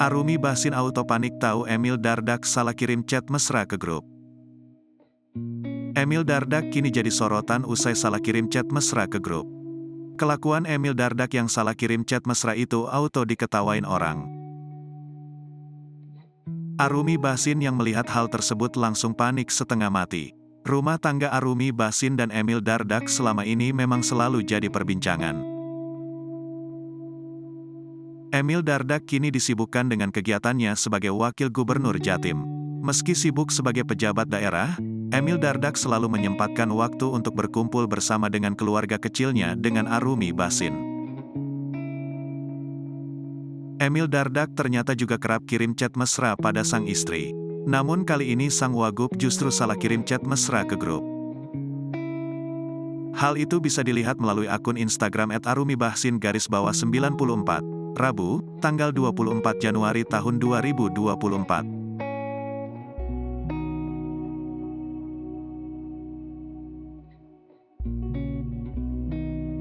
Arumi Bahsin auto panik tahu Emil Dardak salah kirim chat mesra ke grup. Emil Dardak kini jadi sorotan usai salah kirim chat mesra ke grup. Kelakuan Emil Dardak yang salah kirim chat mesra itu auto diketawain orang. Arumi Bahsin yang melihat hal tersebut langsung panik setengah mati. Rumah tangga Arumi Bahsin dan Emil Dardak selama ini memang selalu jadi perbincangan. Emil Dardak kini disibukkan dengan kegiatannya sebagai wakil gubernur Jatim. Meski sibuk sebagai pejabat daerah, Emil Dardak selalu menyempatkan waktu untuk berkumpul bersama dengan keluarga kecilnya dengan Arumi Bahsin. Emil Dardak ternyata juga kerap kirim chat mesra pada sang istri. Namun kali ini sang wagub justru salah kirim chat mesra ke grup. Hal itu bisa dilihat melalui akun Instagram @arumibahsin_94, Rabu, tanggal 24 Januari tahun 2024.